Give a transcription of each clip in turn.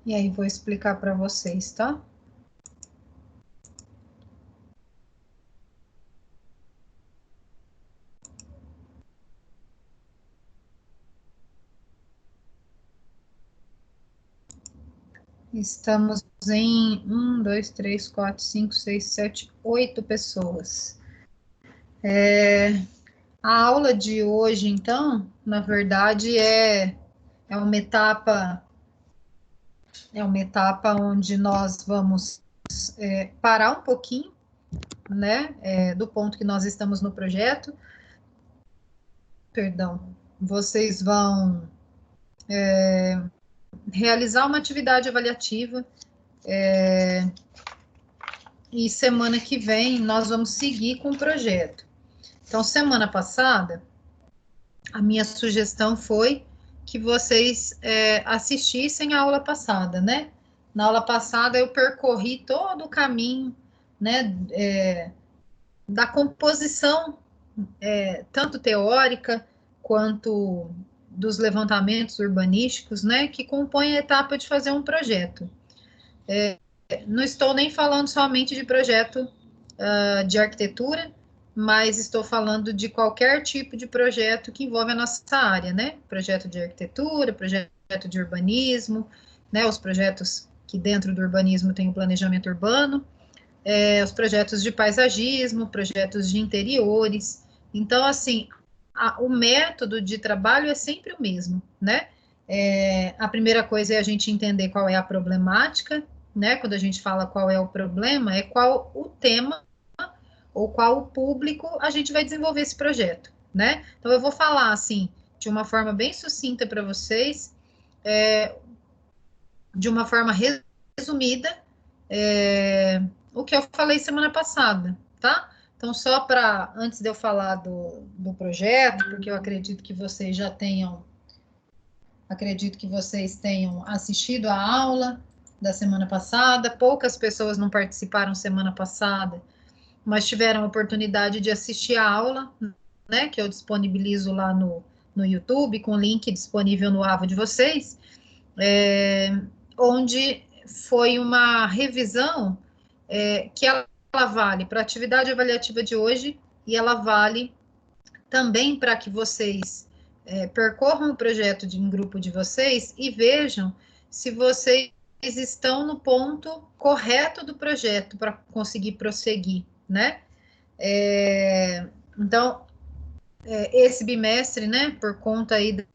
E aí vou explicar para vocês, tá? Estamos em 1, 2, 3, 4, 5, 6, 7, 8 pessoas. A aula de hoje, então, na verdade, é uma etapa, onde nós vamos parar um pouquinho, né, do ponto que nós estamos no projeto. Perdão. Vocês vão realizar uma atividade avaliativa e semana que vem nós vamos seguir com o projeto. Então, semana passada, a minha sugestão foi que vocês assistissem a aula passada, né? Na aula passada eu percorri todo o caminho, né, da composição, tanto teórica quanto dos levantamentos urbanísticos, né, que compõem a etapa de fazer um projeto. Não estou nem falando somente de projeto de arquitetura, mas estou falando de qualquer tipo de projeto que envolve a nossa área, né? Projeto de arquitetura, projeto de urbanismo, né? Os projetos que dentro do urbanismo tem o planejamento urbano, os projetos de paisagismo, projetos de interiores. Então, assim, o método de trabalho é sempre o mesmo, né? A primeira coisa é a gente entender qual é a problemática, né? Quando a gente fala qual é o problema, é qual o tema ou qual o público a gente vai desenvolver esse projeto, né? Então, eu vou falar, assim, de uma forma bem sucinta para vocês, de uma forma resumida, o que eu falei semana passada, tá? Então, só para, antes de eu falar do projeto, porque eu acredito que vocês tenham assistido a aula da semana passada, poucas pessoas não participaram semana passada, mas tiveram a oportunidade de assistir a aula, né, que eu disponibilizo lá no YouTube, com o link disponível no AVA de vocês, onde foi uma revisão que ela vale para a atividade avaliativa de hoje e ela vale também para que vocês percorram o projeto de um grupo de vocês e vejam se vocês estão no ponto correto do projeto para conseguir prosseguir, né? Então, esse bimestre, né, por conta aí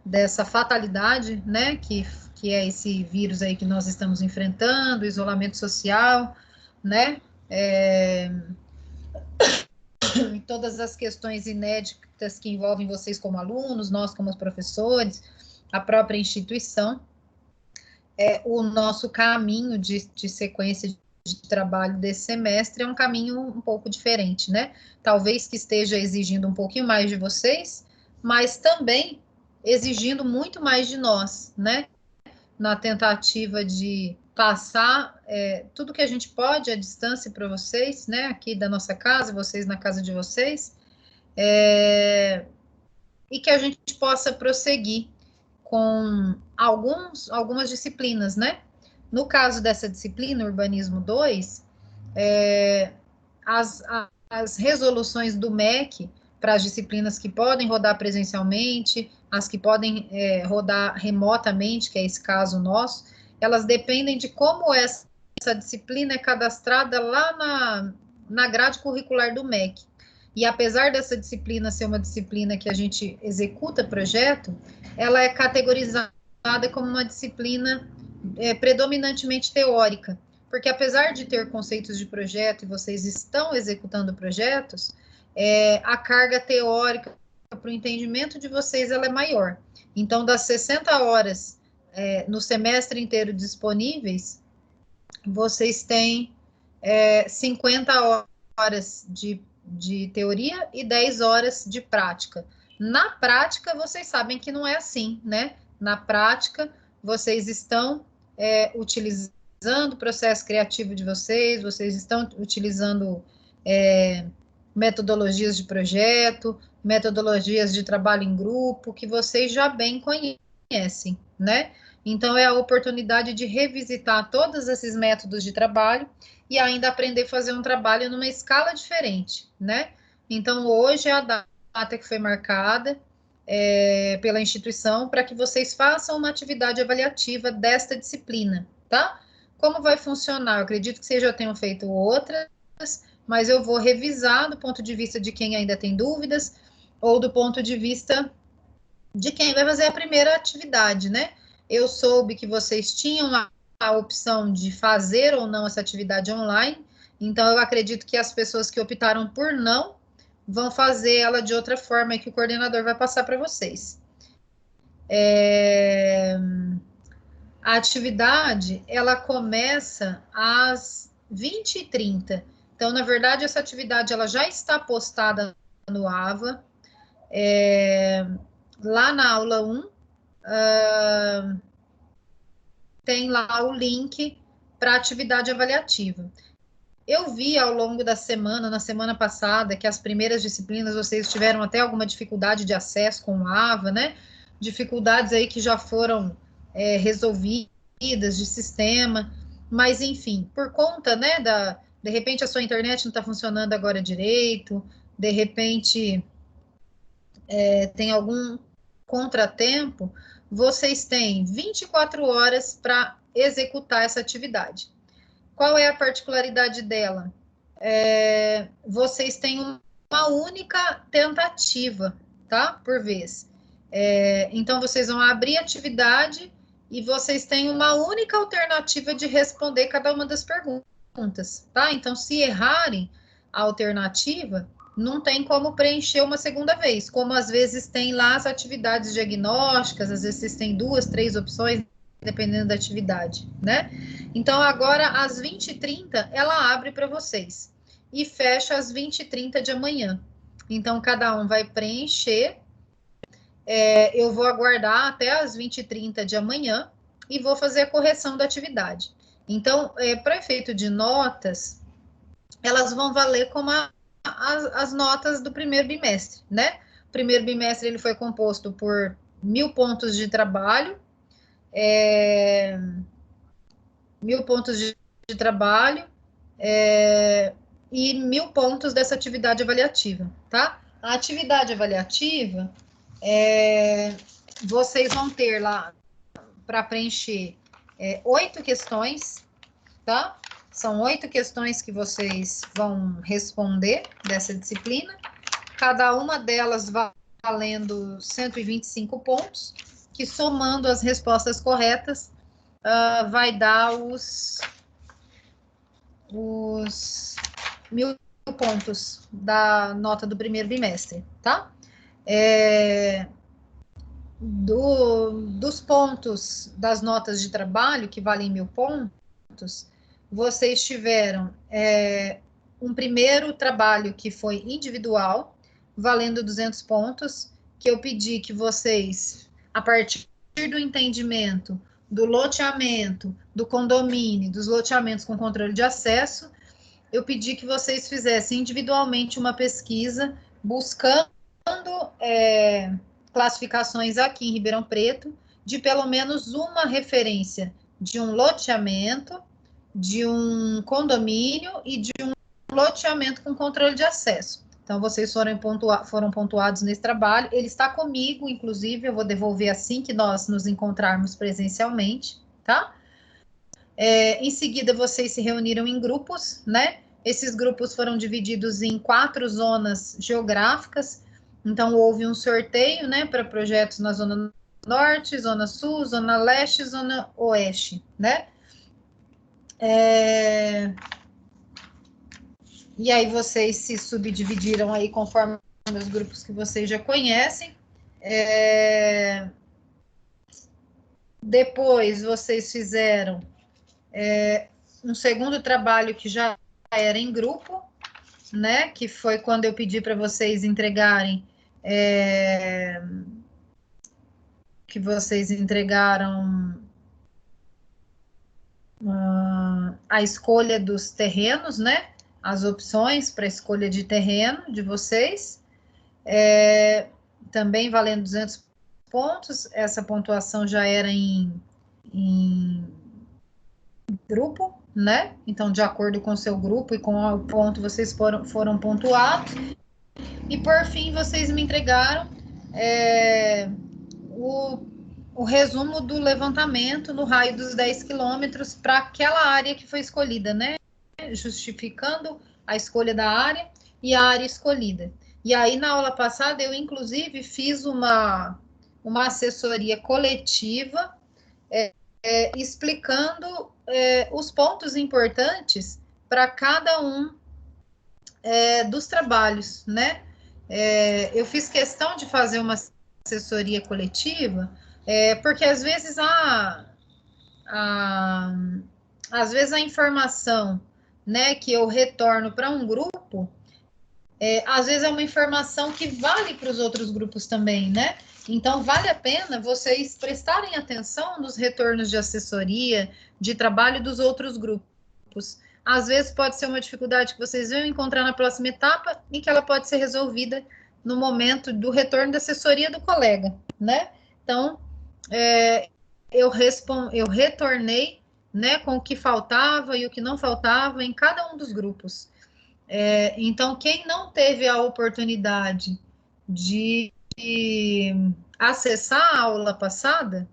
dessa fatalidade, né, que é esse vírus aí que nós estamos enfrentando, isolamento social, né, e todas as questões inéditas que envolvem vocês como alunos, nós como professores, a própria instituição, o nosso caminho de sequência de trabalho desse semestre é um caminho um pouco diferente, né? Talvez que esteja exigindo um pouquinho mais de vocês, mas também exigindo muito mais de nós, né? Na tentativa de passar tudo que a gente pode à distância para vocês, né? Aqui da nossa casa, vocês na casa de vocês, e que a gente possa prosseguir com algumas disciplinas, né? No caso dessa disciplina, Urbanismo 2, as, as resoluções do MEC para as disciplinas que podem rodar presencialmente, as que podem rodar remotamente, que é esse caso nosso, elas dependem de como essa disciplina é cadastrada lá na grade curricular do MEC. E apesar dessa disciplina ser uma disciplina que a gente executa projeto, ela é categorizada como uma disciplina predominantemente teórica, porque apesar de ter conceitos de projeto e vocês estão executando projetos, a carga teórica para o entendimento de vocês ela é maior. Então, das 60 horas no semestre inteiro disponíveis, vocês têm 50 horas de teoria e 10 horas de prática. Na prática, vocês sabem que não é assim, né? Na prática, vocês estão utilizando o processo criativo de vocês estão utilizando metodologias de projeto, metodologias de trabalho em grupo, que vocês já bem conhecem, né? Então, é a oportunidade de revisitar todos esses métodos de trabalho e ainda aprender a fazer um trabalho numa escala diferente, né? Então, hoje é a data que foi marcada pela instituição para que vocês façam uma atividade avaliativa desta disciplina, tá? Como vai funcionar? Eu acredito que vocês já tenham feito outras, mas eu vou revisar do ponto de vista de quem ainda tem dúvidas ou do ponto de vista de quem vai fazer a primeira atividade, né? Eu soube que vocês tinham a opção de fazer ou não essa atividade online, então eu acredito que as pessoas que optaram por não vão fazer ela de outra forma que o coordenador vai passar para vocês. A atividade, ela começa às 20h30. Então, na verdade, essa atividade ela já está postada no AVA. Lá na aula 1, tem lá o link para atividade avaliativa. Eu vi ao longo da semana, na semana passada, que as primeiras disciplinas vocês tiveram até alguma dificuldade de acesso com o AVA, né? Dificuldades aí que já foram resolvidas de sistema, mas enfim, por conta, né, de repente a sua internet não está funcionando agora direito, de repente tem algum contratempo, vocês têm 24 horas para executar essa atividade. Qual é a particularidade dela? Vocês têm uma única tentativa, tá? Por vez. Então, vocês vão abrir a atividade e vocês têm uma única alternativa de responder cada uma das perguntas, tá? Então, se errarem a alternativa, não tem como preencher uma segunda vez, como às vezes tem lá as atividades diagnósticas, às vezes vocês têm 2, 3 opções, dependendo da atividade, né? Então, agora, às 20h30, ela abre para vocês e fecha às 20h30 de amanhã. Então, cada um vai preencher. Eu vou aguardar até às 20h30 de amanhã e vou fazer a correção da atividade. Então, para efeito de notas, elas vão valer como as notas do primeiro bimestre, né? O primeiro bimestre ele foi composto por 1.000 pontos de trabalho, 1.000 pontos de trabalho e 1.000 pontos dessa atividade avaliativa, tá? A atividade avaliativa, vocês vão ter lá para preencher 8 questões, tá? São 8 questões que vocês vão responder dessa disciplina, cada uma delas valendo 125 pontos, que somando as respostas corretas, vai dar os 1.000 pontos da nota do primeiro bimestre, tá? Dos pontos das notas de trabalho, que valem 1.000 pontos, vocês tiveram um primeiro trabalho que foi individual, valendo 200 pontos, que eu pedi que vocês, a partir do entendimento do loteamento, do condomínio, dos loteamentos com controle de acesso, eu pedi que vocês fizessem individualmente uma pesquisa buscando classificações aqui em Ribeirão Preto de pelo menos uma referência de um loteamento, de um condomínio e de um loteamento com controle de acesso. Então, vocês foram pontuados nesse trabalho. Ele está comigo, inclusive, eu vou devolver assim que nós nos encontrarmos presencialmente, tá? Em seguida, vocês se reuniram em grupos, né? Esses grupos foram divididos em 4 zonas geográficas. Então, houve um sorteio, né, para projetos na Zona Norte, Zona Sul, Zona Leste, Zona Oeste, né? E aí vocês se subdividiram aí conforme os grupos que vocês já conhecem. Depois vocês fizeram um segundo trabalho que já era em grupo, né? Que foi quando eu pedi para vocês entregarem que vocês entregaram a escolha dos terrenos, né? As opções para escolha de terreno de vocês. Também valendo 200 pontos. Essa pontuação já era em em grupo, né? Então, de acordo com o seu grupo e com o ponto, vocês foram pontuados. E, por fim, vocês me entregaram o resumo do levantamento no raio dos 10 quilômetros para aquela área que foi escolhida, né? Justificando a escolha da área e a área escolhida. E aí, na aula passada, eu, inclusive, fiz uma assessoria coletiva explicando os pontos importantes para cada um dos trabalhos, né? Eu fiz questão de fazer uma assessoria coletiva, porque às vezes às vezes a informação, né, que eu retorno para um grupo, às vezes é uma informação que vale para os outros grupos também, né? Então, vale a pena vocês prestarem atenção nos retornos de assessoria, de trabalho dos outros grupos. Às vezes pode ser uma dificuldade que vocês vão encontrar na próxima etapa e que ela pode ser resolvida no momento do retorno da assessoria do colega, né? Então, eu retornei, né, com o que faltava e o que não faltava em cada um dos grupos. Então, quem não teve a oportunidade de acessar a aula passada,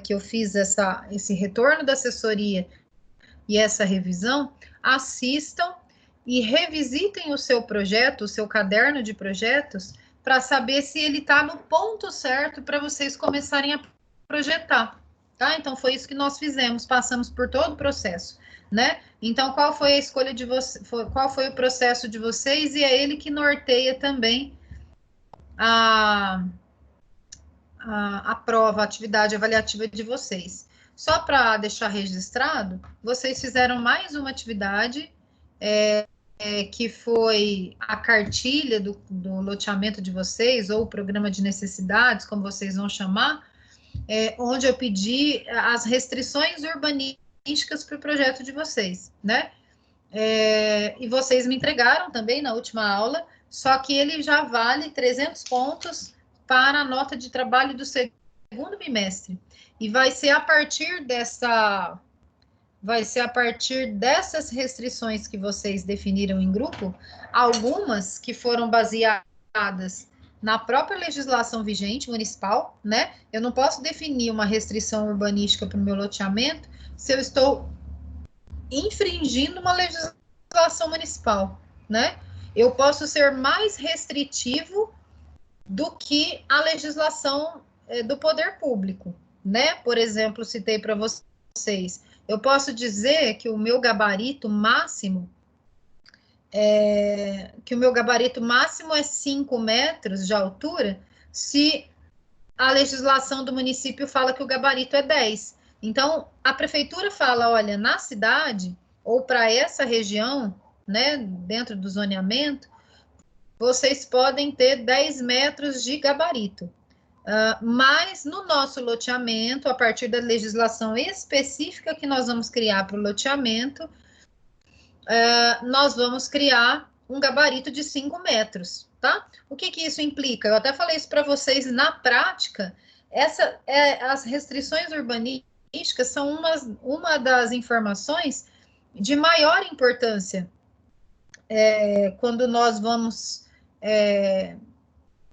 que eu fiz esse retorno da assessoria e essa revisão, assistam e revisitem o seu projeto, o seu caderno de projetos, para saber se ele está no ponto certo para vocês começarem a projetar. Tá? Então, foi isso que nós fizemos, passamos por todo o processo, né? Então, qual foi a escolha de vocês, qual foi o processo de vocês, e é ele que norteia também a prova, a atividade avaliativa de vocês. Só para deixar registrado, vocês fizeram mais uma atividade, que foi a cartilha do loteamento de vocês, ou o programa de necessidades, como vocês vão chamar, onde eu pedi as restrições urbanísticas para o projeto de vocês, né? E vocês me entregaram também na última aula, só que ele já vale 300 pontos para a nota de trabalho do segundo bimestre. E vai ser a partir dessas restrições que vocês definiram em grupo, algumas que foram baseadas na própria legislação vigente municipal, né? Eu não posso definir uma restrição urbanística para o meu loteamento se eu estou infringindo uma legislação municipal, né? Eu posso ser mais restritivo do que a legislação do poder público, né? Por exemplo, citei para vocês, eu posso dizer que o meu gabarito máximo é 5 metros de altura, se a legislação do município fala que o gabarito é 10. Então, a prefeitura fala, olha, na cidade, ou para essa região, né, dentro do zoneamento, vocês podem ter 10 metros de gabarito. Mas no nosso loteamento, a partir da legislação específica que nós vamos criar para o loteamento, nós vamos criar um gabarito de 5 metros, tá? O que isso implica? Eu até falei isso para vocês na prática. As restrições urbanísticas são uma das informações de maior importância quando nós vamos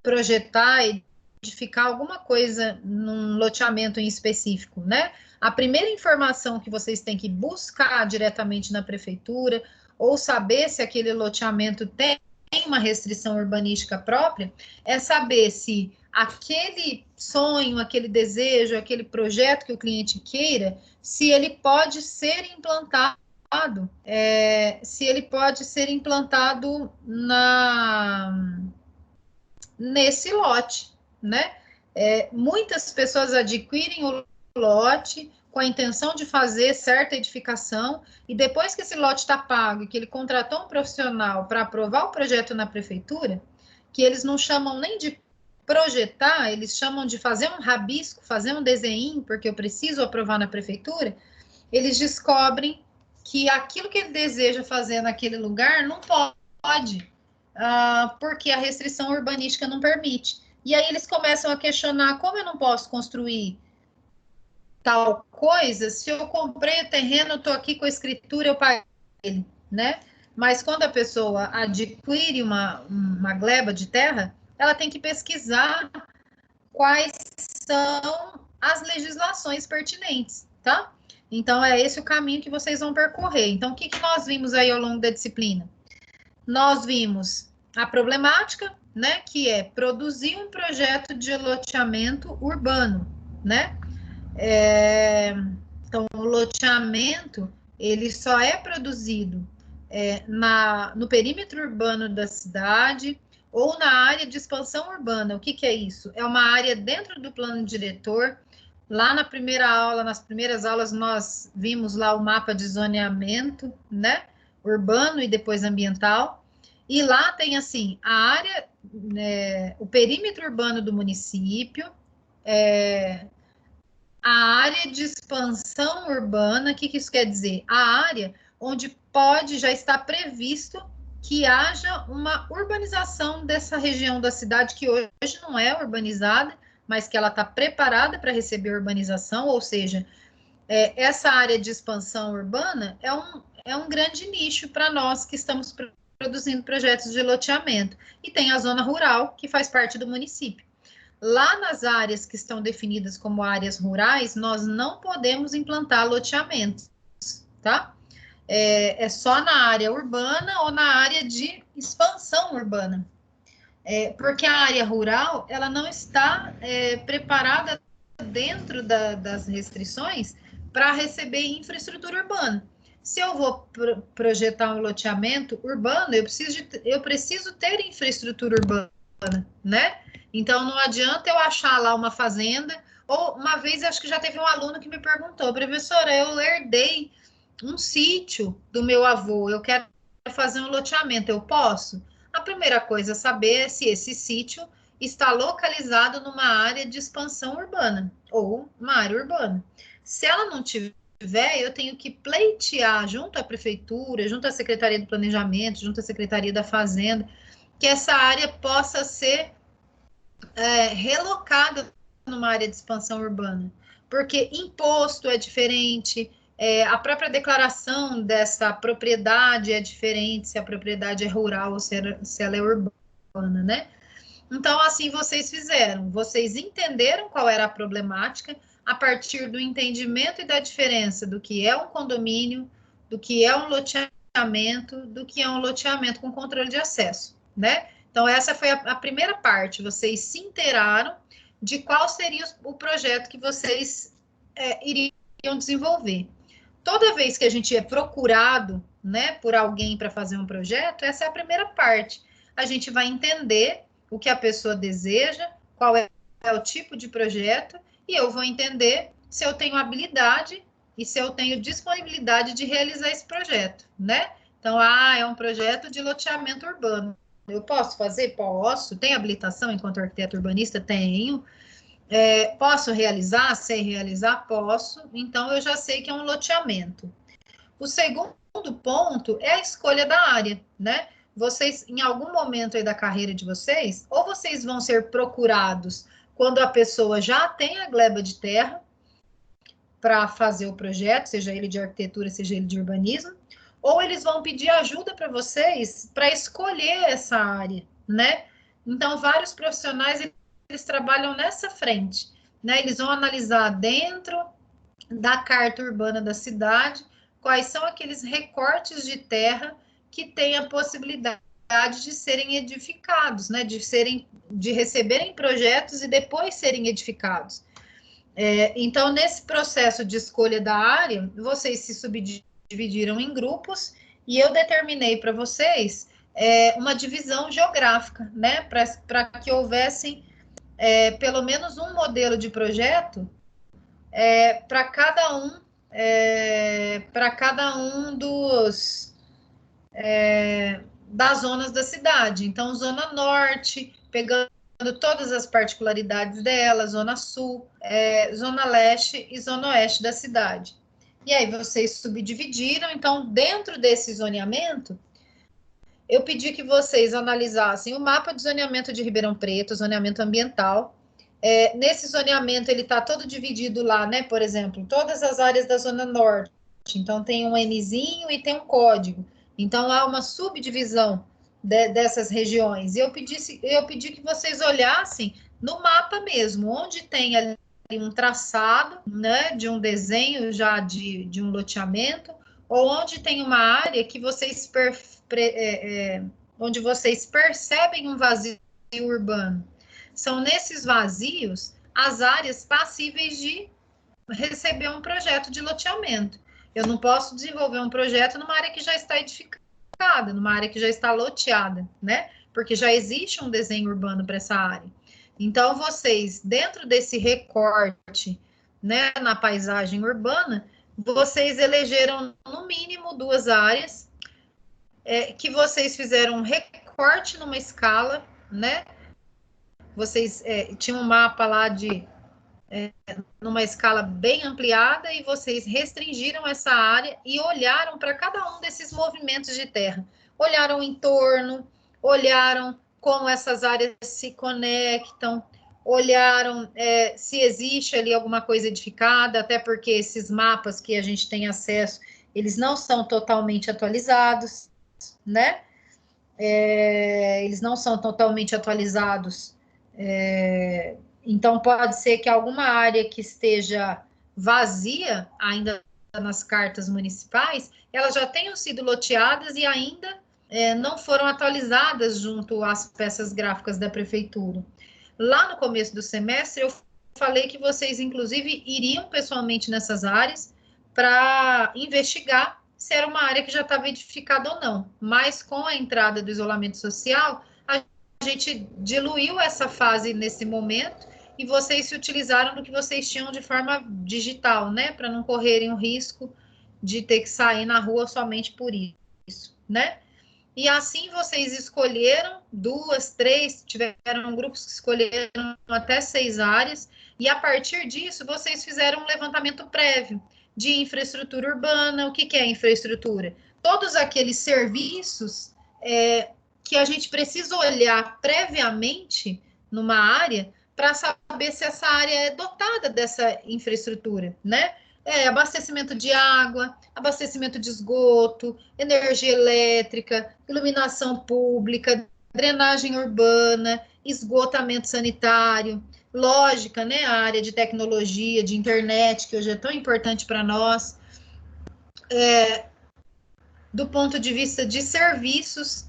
projetar e edificar alguma coisa num loteamento em específico, né? A primeira informação que vocês têm que buscar diretamente na prefeitura, ou saber se aquele loteamento tem uma restrição urbanística própria, é saber se aquele sonho, aquele desejo, aquele projeto que o cliente queira, se ele pode ser implantado, nesse lote, né? Muitas pessoas adquirem o lote com a intenção de fazer certa edificação, e depois que esse lote está pago e que ele contratou um profissional para aprovar o projeto na prefeitura, que eles não chamam nem de projetar, eles chamam de fazer um rabisco, fazer um desenho, porque eu preciso aprovar na prefeitura, eles descobrem que aquilo que ele deseja fazer naquele lugar não pode, porque a restrição urbanística não permite. E aí eles começam a questionar como eu não posso construir tal coisa se eu comprei o terreno, estou aqui com a escritura, eu paguei ele, né? Mas quando a pessoa adquire uma gleba de terra, ela tem que pesquisar quais são as legislações pertinentes, tá? Então, é esse o caminho que vocês vão percorrer. Então, o que nós vimos aí ao longo da disciplina? Nós vimos a problemática, né, que é produzir um projeto de loteamento urbano, né? Então, o loteamento, ele só é produzido no perímetro urbano da cidade ou na área de expansão urbana. O que é isso? É uma área dentro do plano diretor. Lá na primeira aula, nas primeiras aulas, nós vimos lá o mapa de zoneamento, né? Urbano e depois ambiental. E lá tem, assim, a área, o perímetro urbano do município, a área de expansão urbana. O que isso quer dizer? A área onde pode já estar previsto que haja uma urbanização dessa região da cidade que hoje não é urbanizada, mas que ela está preparada para receber urbanização, ou seja, essa área de expansão urbana é um grande nicho para nós que estamos produzindo projetos de loteamento. E tem a zona rural, que faz parte do município. Lá nas áreas que estão definidas como áreas rurais, nós não podemos implantar loteamentos, tá? É só na área urbana ou na área de expansão urbana. Porque a área rural, ela não está preparada dentro das restrições para receber infraestrutura urbana. Se eu vou projetar um loteamento urbano, eu preciso ter infraestrutura urbana, né? Então, não adianta eu achar lá uma fazenda, ou uma vez, acho que já teve um aluno que me perguntou, professora, eu herdei um sítio do meu avô, eu quero fazer um loteamento, eu posso? A primeira coisa é saber se esse sítio está localizado numa área de expansão urbana, ou uma área urbana. Se ela não tiver, eu tenho que pleitear junto à prefeitura, junto à Secretaria do Planejamento, junto à Secretaria da Fazenda, que essa área possa ser relocada numa área de expansão urbana, porque imposto é diferente, a própria declaração dessa propriedade é diferente, se a propriedade é rural ou se ela é urbana, né? Então, assim vocês fizeram, vocês entenderam qual era a problemática, a partir do entendimento e da diferença do que é um condomínio, do que é um loteamento, do que é um loteamento com controle de acesso, né? Então, essa foi a primeira parte, vocês se inteiraram de qual seria o projeto que vocês iriam desenvolver. Toda vez que a gente é procurado, né, por alguém para fazer um projeto, essa é a primeira parte. A gente vai entender o que a pessoa deseja, qual é o tipo de projeto, e eu vou entender se eu tenho habilidade e se eu tenho disponibilidade de realizar esse projeto, né? Então, é um projeto de loteamento urbano. Eu posso fazer? Posso. Tem habilitação enquanto arquiteto urbanista? Tenho. Posso realizar? Sei realizar? Posso. Então, eu já sei que é um loteamento. O segundo ponto é a escolha da área, né? Vocês, em algum momento aí da carreira de vocês, ou vocês vão ser procurados quando a pessoa já tem a gleba de terra para fazer o projeto, seja ele de arquitetura, seja ele de urbanismo, ou eles vão pedir ajuda para vocês para escolher essa área, né? Então, vários profissionais, eles trabalham nessa frente, né? Eles vão analisar dentro da carta urbana da cidade quais são aqueles recortes de terra que têm a possibilidade de serem edificados, né? De receberem projetos e depois serem edificados. Então, nesse processo de escolha da área, vocês se subdividiram em grupos e eu determinei para vocês uma divisão geográfica, né? Para que houvessem pelo menos um modelo de projeto para cada um das zonas da cidade. Então, Zona Norte, pegando todas as particularidades dela, Zona Sul, Zona Leste e Zona Oeste da cidade. E aí vocês subdividiram, então, dentro desse zoneamento, eu pedi que vocês analisassem o mapa de zoneamento de Ribeirão Preto, zoneamento ambiental. Nesse zoneamento, ele está todo dividido lá, né? Por exemplo, todas as áreas da Zona Norte. Então, tem um Nzinho e tem um código. Então, há uma subdivisão dessas regiões. E eu pedi que vocês olhassem no mapa mesmo, onde tem ali um traçado, né, de um desenho já de um loteamento, ou onde tem uma área que vocês onde vocês percebem um vazio urbano. São nesses vazios as áreas passíveis de receber um projeto de loteamento. Eu não posso desenvolver um projeto numa área que já está edificada, numa área que já está loteada, né? Porque já existe um desenho urbano para essa área. Então, vocês, dentro desse recorte, né, na paisagem urbana, vocês elegeram, no mínimo, 2 áreas, que vocês fizeram um recorte numa escala, né? Vocês tinham um mapa lá numa escala bem ampliada e vocês restringiram essa área e olharam para cada um desses movimentos de terra. Olharam o entorno, olharam como essas áreas se conectam, olharam se existe ali alguma coisa edificada, até porque esses mapas que a gente tem acesso, eles não são totalmente atualizados, né? Eles não são totalmente atualizados. Então, pode ser que alguma área que esteja vazia, ainda nas cartas municipais, elas já tenham sido loteadas e ainda não foram atualizadas junto às peças gráficas da prefeitura. Lá no começo do semestre, eu falei que vocês, inclusive, iriam pessoalmente nessas áreas para investigar se era uma área que já estava edificada ou não. Mas com a entrada do isolamento social, a gente diluiu essa fase nesse momento e vocês se utilizaram do que vocês tinham de forma digital, né? Para não correrem o risco de ter que sair na rua somente por isso, né? E assim vocês escolheram 2, 3, tiveram grupos que escolheram até 6 áreas, e a partir disso vocês fizeram um levantamento prévio de infraestrutura urbana. O que é infraestrutura? Todos aqueles serviços que a gente precisa olhar previamente numa área para saber se essa área é dotada dessa infraestrutura, né? Abastecimento de água, abastecimento de esgoto, energia elétrica, iluminação pública, drenagem urbana, esgotamento sanitário, lógica, né? A área de tecnologia, de internet, que hoje é tão importante para nós. Do ponto de vista de serviços,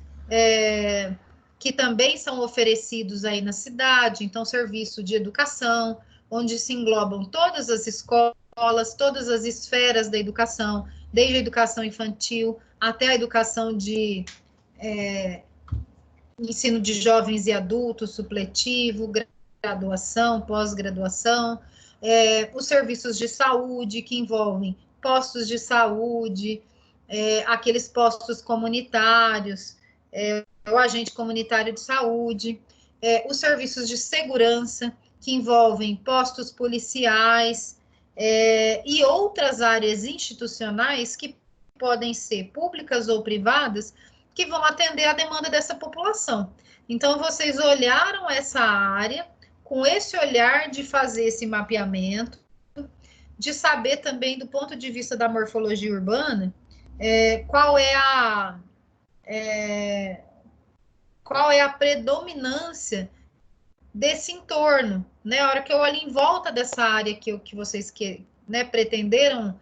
que também são oferecidos aí na cidade, então serviço de educação, onde se englobam todas as escolas, todas as esferas da educação, desde a educação infantil até a educação de ensino de jovens e adultos, supletivo, graduação, pós-graduação, os serviços de saúde que envolvem postos de saúde, aqueles postos comunitários, o agente comunitário de saúde, os serviços de segurança, que envolvem postos policiais, e outras áreas institucionais que podem ser públicas ou privadas, que vão atender a demanda dessa população. Então, vocês olharam essa área com esse olhar de fazer esse mapeamento, de saber também, do ponto de vista da morfologia urbana, qual é a predominância desse entorno, né? A hora que eu olho em volta dessa área que vocês pretenderam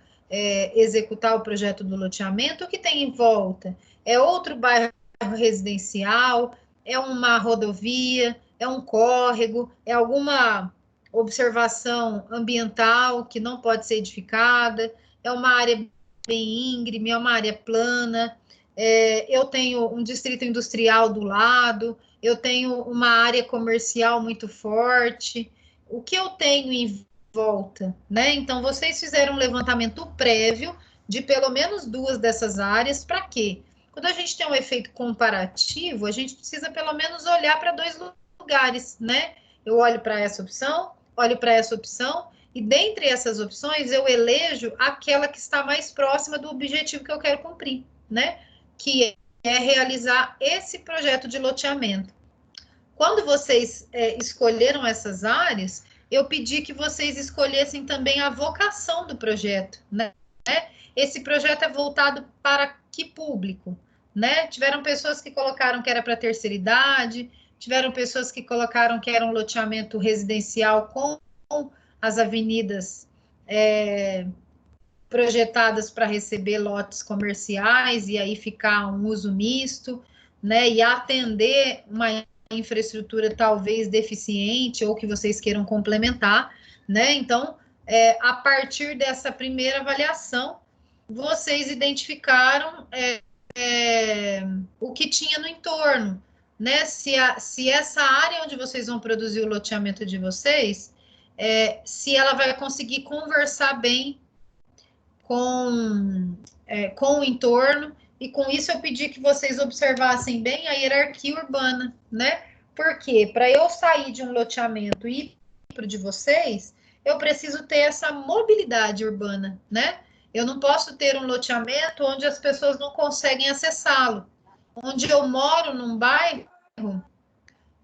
executar o projeto do loteamento, o que tem em volta? É outro bairro residencial, é uma rodovia, é um córrego, é alguma observação ambiental que não pode ser edificada, é uma área bem íngreme, é uma área plana, eu tenho um distrito industrial do lado, eu tenho uma área comercial muito forte, o que eu tenho em volta, né? Então, vocês fizeram um levantamento prévio de pelo menos 2 dessas áreas, para quê? Quando a gente tem um efeito comparativo, a gente precisa pelo menos olhar para 2 lugares, né? Eu olho para essa opção, olho para essa opção, e dentre essas opções eu elejo aquela que está mais próxima do objetivo que eu quero cumprir, né? Que é realizar esse projeto de loteamento. Quando vocês escolheram essas áreas, eu pedi que vocês escolhessem também a vocação do projeto, né? Esse projeto é voltado para que público, né? Tiveram pessoas que colocaram que era para terceira idade, tiveram pessoas que colocaram que era um loteamento residencial com as avenidas projetadas para receber lotes comerciais e aí ficar um uso misto, né? E atender uma infraestrutura talvez deficiente ou que vocês queiram complementar, né? Então, a partir dessa primeira avaliação, vocês identificaram o que tinha no entorno, né? Se essa área onde vocês vão produzir o loteamento de vocês, se ela vai conseguir conversar bem com o entorno, e com isso eu pedi que vocês observassem bem a hierarquia urbana, né? Porque para eu sair de um loteamento e ir para o de vocês, eu preciso ter essa mobilidade urbana, né? Eu não posso ter um loteamento onde as pessoas não conseguem acessá-lo, onde eu moro num bairro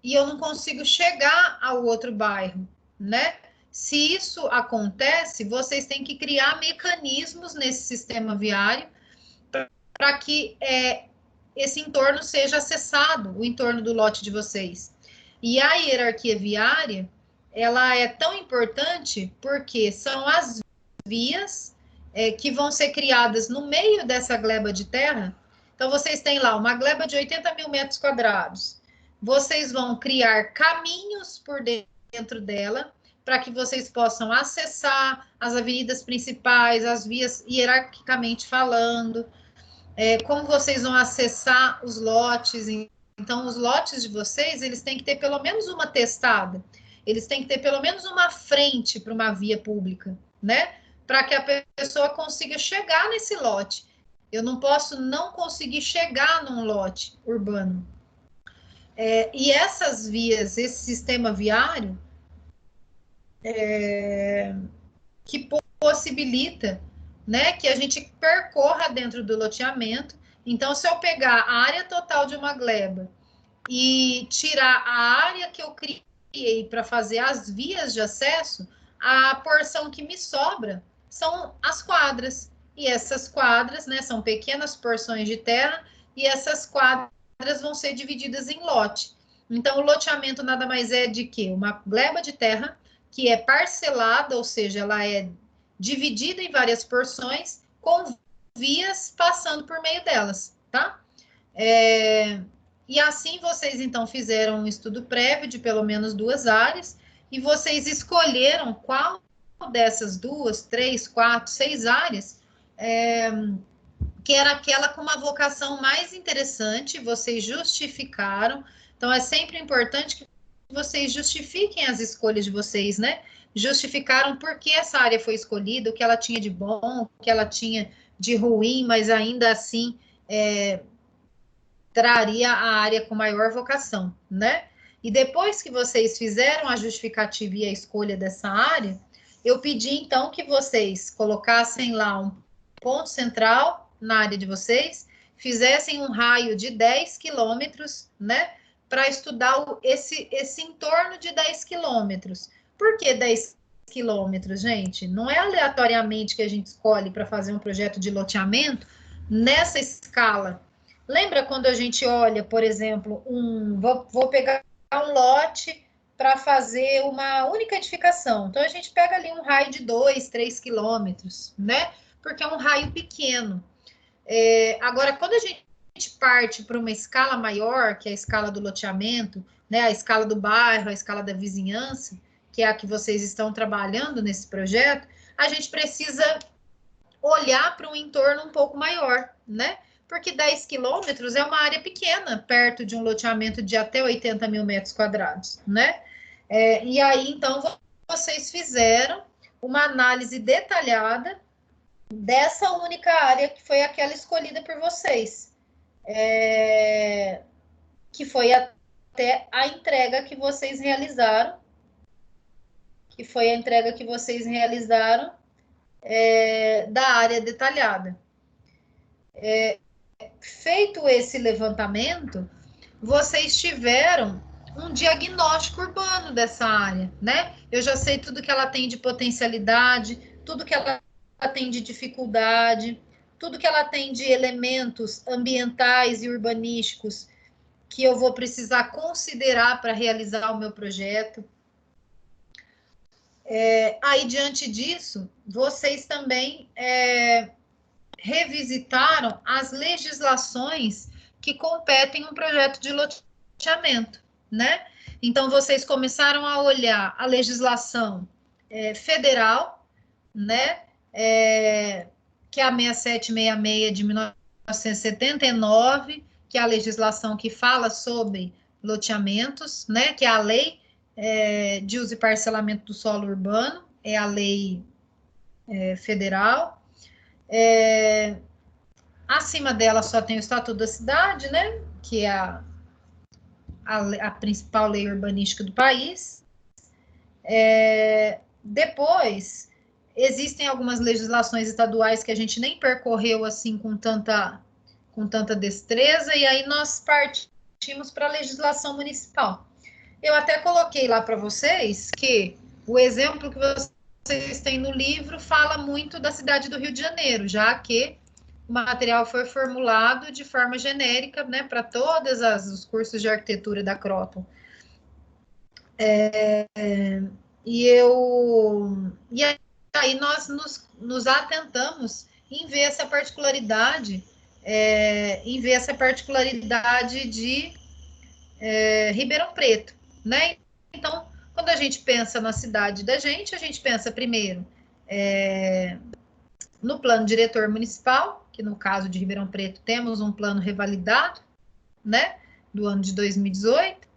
e eu não consigo chegar ao outro bairro, né? Se isso acontece, vocês têm que criar mecanismos nesse sistema viário para que esse entorno seja acessado, o entorno do lote de vocês. E a hierarquia viária, ela é tão importante porque são as vias que vão ser criadas no meio dessa gleba de terra. Então, vocês têm lá uma gleba de 80 mil metros quadrados. Vocês vão criar caminhos por dentro dela, para que vocês possam acessar as avenidas principais, as vias hierarquicamente falando, como vocês vão acessar os lotes. Então, os lotes de vocês, eles têm que ter pelo menos uma testada, eles têm que ter pelo menos uma frente para uma via pública, né? Para que a pessoa consiga chegar nesse lote. Eu não posso não conseguir chegar num lote urbano. E essas vias, esse sistema viário, que possibilita, né, que a gente percorra dentro do loteamento. Então, se eu pegar a área total de uma gleba e tirar a área que eu criei para fazer as vias de acesso, a porção que me sobra são as quadras. E essas quadras, né, são pequenas porções de terra, e essas quadras vão ser divididas em lote. Então, o loteamento nada mais é de que uma gleba de terra que é parcelada, ou seja, ela é dividida em várias porções, com vias passando por meio delas, tá? E assim vocês, então, fizeram um estudo prévio de pelo menos 2 áreas, e vocês escolheram qual dessas 2, 3, 4, 6 áreas que era aquela com uma vocação mais interessante, vocês justificaram. Então, é sempre importante que vocês justifiquem as escolhas de vocês, né? Justificaram por que essa área foi escolhida, o que ela tinha de bom, o que ela tinha de ruim, mas ainda assim traria a área com maior vocação, né? E depois que vocês fizeram a justificativa e a escolha dessa área, eu pedi então que vocês colocassem lá um ponto central na área de vocês, fizessem um raio de 10 quilômetros, né? Para estudar esse entorno de 10 quilômetros. Por que 10 quilômetros, gente? Não é aleatoriamente que a gente escolhe para fazer um projeto de loteamento nessa escala. Lembra quando a gente olha, por exemplo, vou pegar um lote para fazer uma única edificação. Então, a gente pega ali um raio de 2, 3 quilômetros, né? Porque é um raio pequeno. Agora, quando a gente parte para uma escala maior, que é a escala do loteamento, né? A escala do bairro, a escala da vizinhança, que é a que vocês estão trabalhando nesse projeto, a gente precisa olhar para um entorno um pouco maior, né? Porque 10 quilômetros é uma área pequena, perto de um loteamento de até 80 mil metros quadrados, né? E aí, então, vocês fizeram uma análise detalhada dessa única área, que foi aquela escolhida por vocês, que foi até a entrega que vocês realizaram, da área detalhada. feito esse levantamento, vocês tiveram um diagnóstico urbano dessa área, né? Eu já sei tudo que ela tem de potencialidade, tudo que ela tem de dificuldade, tudo que ela tem de elementos ambientais e urbanísticos que eu vou precisar considerar para realizar o meu projeto. Aí, diante disso, vocês também revisitaram as legislações que competem um projeto de loteamento, né? Então, vocês começaram a olhar a legislação federal, né? Que é a 6766 de 1979, que é a legislação que fala sobre loteamentos, né? Que é a lei de uso e parcelamento do solo urbano, é a lei federal. Acima dela só tem o Estatuto da Cidade, né? Que é a principal lei urbanística do país. Depois, existem algumas legislações estaduais que a gente nem percorreu assim com tanta destreza, e aí nós partimos para a legislação municipal. Eu até coloquei lá para vocês que o exemplo que vocês têm no livro fala muito da cidade do Rio de Janeiro, já que o material foi formulado de forma genérica, né, para todos os cursos de arquitetura da Croton. E aí nós nos atentamos em ver essa particularidade, de Ribeirão Preto, né? Então, quando a gente pensa na cidade da gente, a gente pensa primeiro no plano diretor municipal, que no caso de Ribeirão Preto temos um plano revalidado, né, do ano de 2018.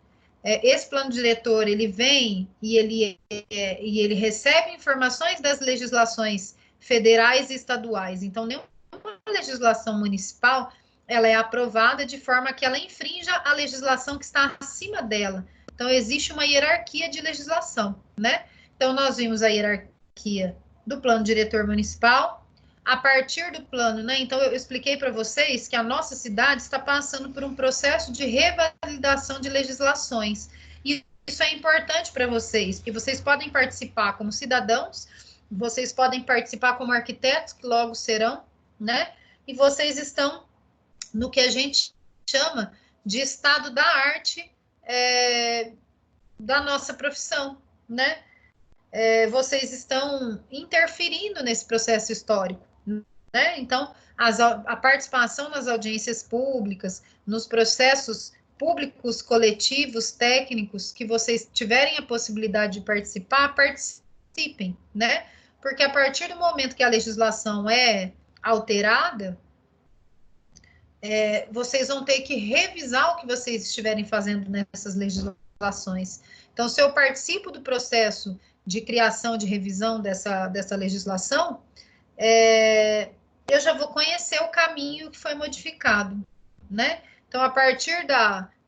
Esse plano diretor, ele vem e ele recebe informações das legislações federais e estaduais. Então, nenhuma legislação municipal ela é aprovada de forma que ela infrinja a legislação que está acima dela. Então, existe uma hierarquia de legislação, né? Então, nós vimos a hierarquia do plano diretor municipal. A partir do plano, né? Então, eu expliquei para vocês que a nossa cidade está passando por um processo de revalidação de legislações. E isso é importante para vocês, porque vocês podem participar como cidadãos, vocês podem participar como arquitetos, que logo serão, né? E vocês estão no que a gente chama de estado da arte da nossa profissão, né? Vocês estão interferindo nesse processo histórico, né? Então, a participação nas audiências públicas, nos processos públicos, coletivos, técnicos, que vocês tiverem a possibilidade de participar, participem, né? Porque a partir do momento que a legislação é alterada, vocês vão ter que revisar o que vocês estiverem fazendo nessas legislações. Então, se eu participo do processo de criação, de revisão dessa legislação, eu já vou conhecer o caminho que foi modificado, né? Então, a partir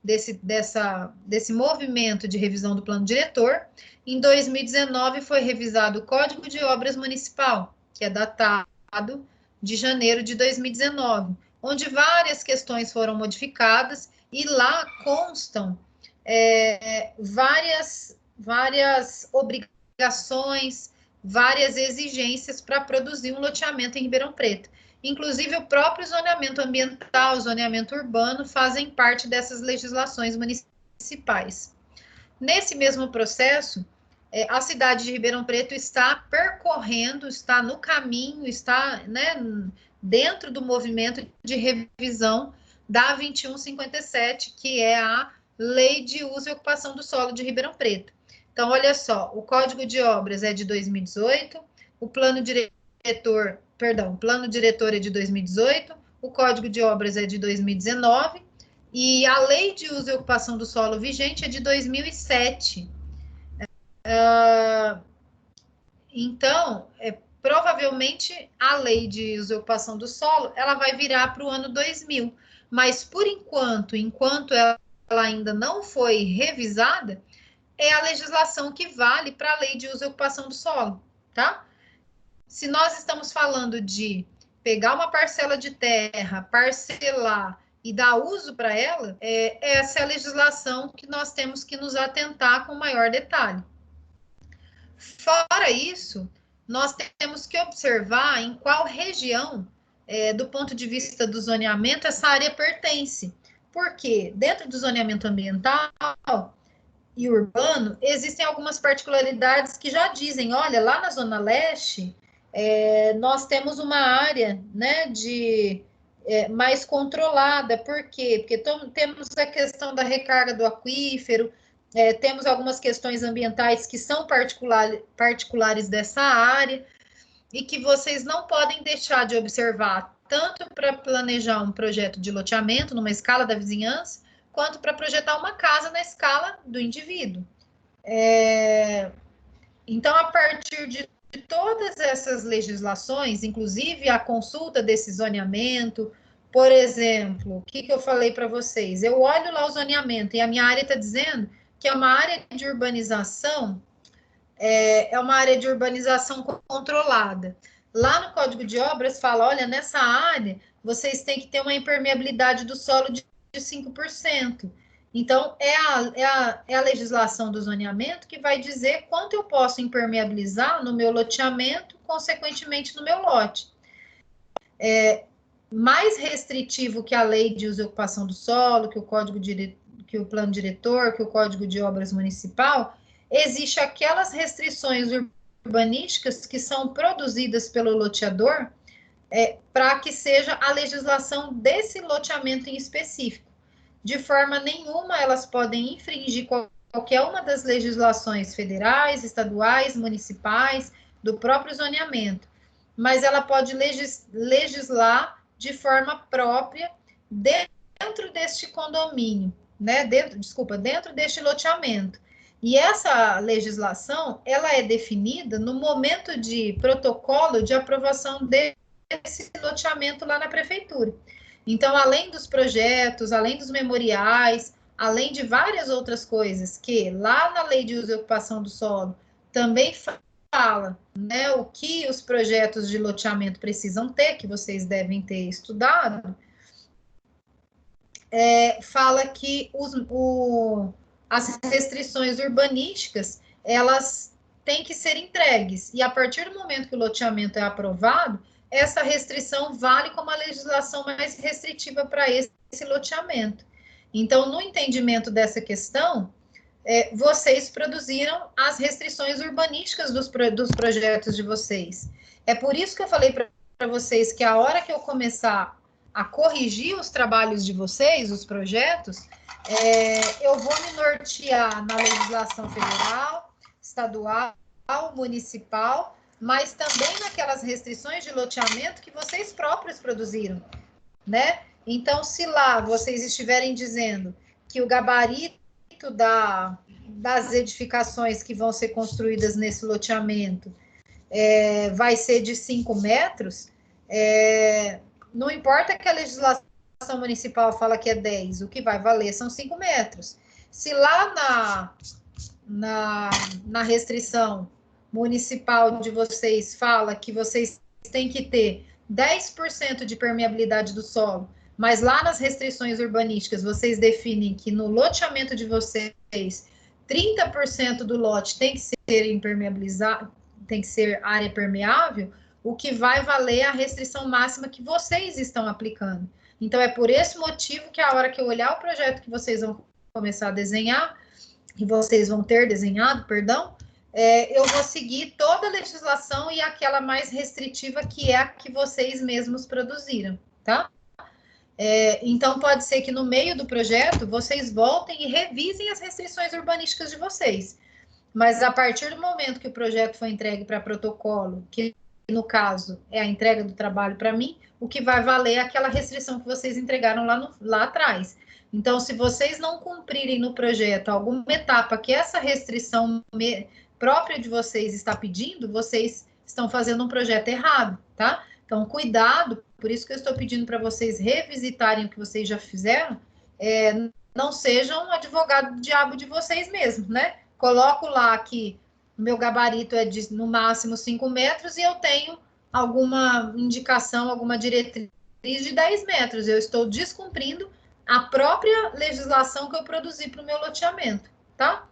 desse movimento de revisão do plano diretor, em 2019 foi revisado o Código de Obras Municipal, que é datado de janeiro de 2019, onde várias questões foram modificadas e lá constam várias obrigações, várias exigências para produzir um loteamento em Ribeirão Preto. Inclusive, o próprio zoneamento ambiental, o zoneamento urbano, fazem parte dessas legislações municipais. Nesse mesmo processo, a cidade de Ribeirão Preto está percorrendo, está no caminho, está, né, dentro do movimento de revisão da 2157, que é a Lei de Uso e Ocupação do Solo de Ribeirão Preto. Então, olha só, o Código de Obras é de 2018, o plano diretor é de 2018, o Código de Obras é de 2019, e a Lei de Uso e Ocupação do Solo vigente é de 2007. Então, provavelmente, a Lei de Uso e Ocupação do Solo, ela vai virar para o ano 2000, mas, por enquanto ela ainda não foi revisada, é a legislação que vale para a Lei de Uso e Ocupação do Solo, tá? Se nós estamos falando de pegar uma parcela de terra, parcelar e dar uso para ela, essa é a legislação que nós temos que nos atentar com maior detalhe. Fora isso, nós temos que observar em qual região, do ponto de vista do zoneamento, essa área pertence. Porque dentro do zoneamento ambiental e urbano, existem algumas particularidades que já dizem, olha, lá na Zona Leste, nós temos uma área, né, mais controlada. Por quê? Porque temos a questão da recarga do aquífero, temos algumas questões ambientais que são particulares dessa área, e que vocês não podem deixar de observar, tanto para planejar um projeto de loteamento numa escala da vizinhança, quanto para projetar uma casa na escala do indivíduo. Então, a partir de todas essas legislações, inclusive a consulta desse zoneamento, por exemplo, o que eu falei para vocês? Eu olho lá o zoneamento e a minha área está dizendo que é uma área de urbanização, controlada. Lá no Código de Obras fala, olha, nessa área vocês têm que ter uma impermeabilidade do solo de 5%. Então, é a legislação do zoneamento que vai dizer quanto eu posso impermeabilizar no meu loteamento, consequentemente no meu lote. Mais restritivo que a lei de uso e ocupação do solo, que o plano diretor, que o Código de Obras Municipal, existe aquelas restrições urbanísticas que são produzidas pelo loteador para que seja a legislação desse loteamento em específico. De forma nenhuma elas podem infringir qualquer uma das legislações federais, estaduais, municipais, do próprio zoneamento, mas ela pode legislar de forma própria dentro deste condomínio, né? Dentro deste loteamento. E essa legislação, ela é definida no momento de protocolo de aprovação desse loteamento lá na prefeitura. Então, além dos projetos, além dos memoriais, além de várias outras coisas que lá na Lei de Uso e Ocupação do Solo também fala, né, o que os projetos de loteamento precisam ter, que vocês devem ter estudado, fala que as restrições urbanísticas, elas têm que ser entregues, e a partir do momento que o loteamento é aprovado, essa restrição vale como a legislação mais restritiva para esse loteamento. Então, no entendimento dessa questão, vocês produziram as restrições urbanísticas dos projetos de vocês. É por isso que eu falei para vocês que a hora que eu começar a corrigir os trabalhos de vocês, os projetos, eu vou me nortear na legislação federal, estadual, municipal, mas também naquelas restrições de loteamento que vocês próprios produziram, né? Então, se lá vocês estiverem dizendo que o gabarito das edificações que vão ser construídas nesse loteamento vai ser de 5 metros, não importa que a legislação municipal fala que é 10, o que vai valer são 5 metros. Se lá na restrição municipal de vocês fala que vocês têm que ter 10% de permeabilidade do solo, mas lá nas restrições urbanísticas vocês definem que no loteamento de vocês 30% do lote tem que ser impermeabilizado, tem que ser área permeável, o que vai valer a restrição máxima que vocês estão aplicando. Então, é por esse motivo que a hora que eu olhar o projeto que vocês vão começar a desenhar, que vocês vão ter desenhado, perdão, eu vou seguir toda a legislação e aquela mais restritiva, que é a que vocês mesmos produziram, tá? Então, pode ser que no meio do projeto, vocês voltem e revisem as restrições urbanísticas de vocês. Mas, a partir do momento que o projeto foi entregue para protocolo, que no caso é a entrega do trabalho para mim, o que vai valer é aquela restrição que vocês entregaram lá atrás. Então, se vocês não cumprirem no projeto alguma etapa que essa restrição própria de vocês está pedindo, vocês estão fazendo um projeto errado, tá? Então, cuidado, por isso que eu estou pedindo para vocês revisitarem o que vocês já fizeram, não sejam advogado do diabo de vocês mesmos, né? Coloco lá que o meu gabarito é de, no máximo, 5 metros e eu tenho alguma indicação, alguma diretriz de 10 metros. Eu estou descumprindo a própria legislação que eu produzi para o meu loteamento, tá?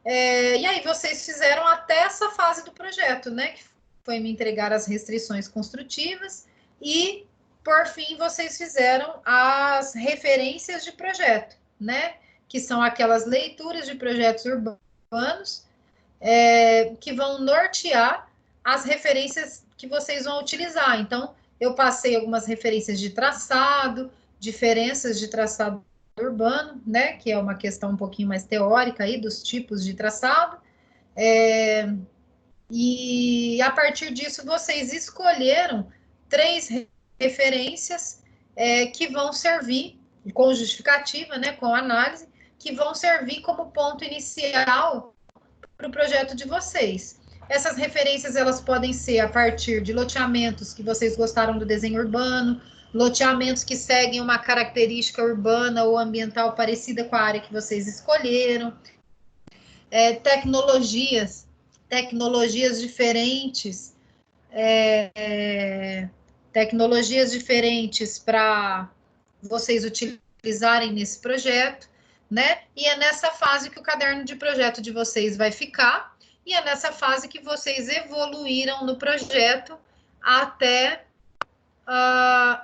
E aí vocês fizeram até essa fase do projeto, né? Que foi me entregar as restrições construtivas e, por fim, vocês fizeram as referências de projeto, né? Que são aquelas leituras de projetos urbanos que vão nortear as referências que vocês vão utilizar. Então, eu passei algumas referências de traçado, diferenças de traçado urbano, né, que é uma questão um pouquinho mais teórica aí dos tipos de traçado. E a partir disso, vocês escolheram 3 referências que vão servir, com justificativa, né, com análise, que vão servir como ponto inicial para o projeto de vocês. Essas referências, elas podem ser a partir de loteamentos que vocês gostaram do desenho urbano, loteamentos que seguem uma característica urbana ou ambiental parecida com a área que vocês escolheram, tecnologias diferentes, tecnologias diferentes para vocês utilizarem nesse projeto, né? E é nessa fase que o caderno de projeto de vocês vai ficar, e é nessa fase que vocês evoluíram no projeto até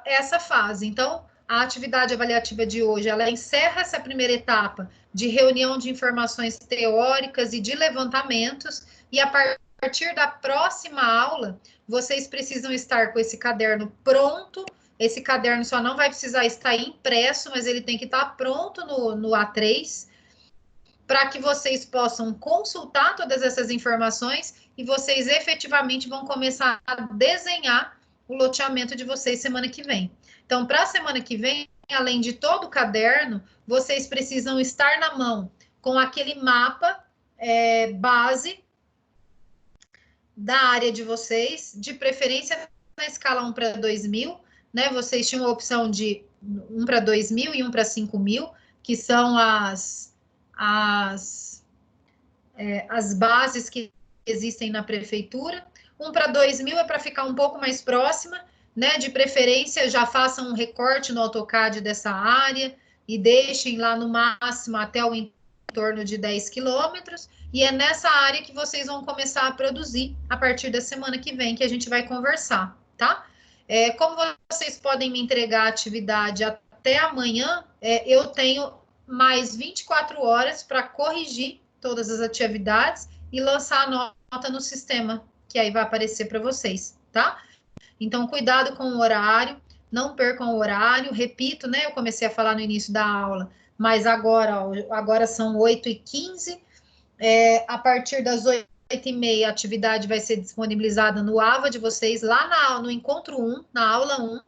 essa fase. Então, a atividade avaliativa de hoje, ela encerra essa primeira etapa de reunião de informações teóricas e de levantamentos, e a partir da próxima aula, vocês precisam estar com esse caderno pronto. Esse caderno só não vai precisar estar impresso, mas ele tem que estar pronto no A3, para que vocês possam consultar todas essas informações e vocês efetivamente vão começar a desenhar o loteamento de vocês semana que vem. Então, para a semana que vem, além de todo o caderno, vocês precisam estar na mão com aquele mapa base da área de vocês, de preferência na escala 1 para 2.000, né? Vocês tinham a opção de 1 para 2.000 e 1 para 5.000, que são as bases que existem na prefeitura. 1 para 2.000 é para ficar um pouco mais próxima, né? De preferência, já façam um recorte no AutoCAD dessa área e deixem lá no máximo até o entorno de 10 quilômetros. E é nessa área que vocês vão começar a produzir a partir da semana que vem, que a gente vai conversar, tá? Como vocês podem me entregar a atividade até amanhã, eu tenho mais 24 horas para corrigir todas as atividades e lançar a nota no sistema, que aí vai aparecer para vocês, tá? Então, cuidado com o horário, não percam o horário. Repito, né? Eu comecei a falar no início da aula, mas agora são 8h15. A partir das 8h30, a atividade vai ser disponibilizada no AVA de vocês, lá no encontro 1, na aula 1.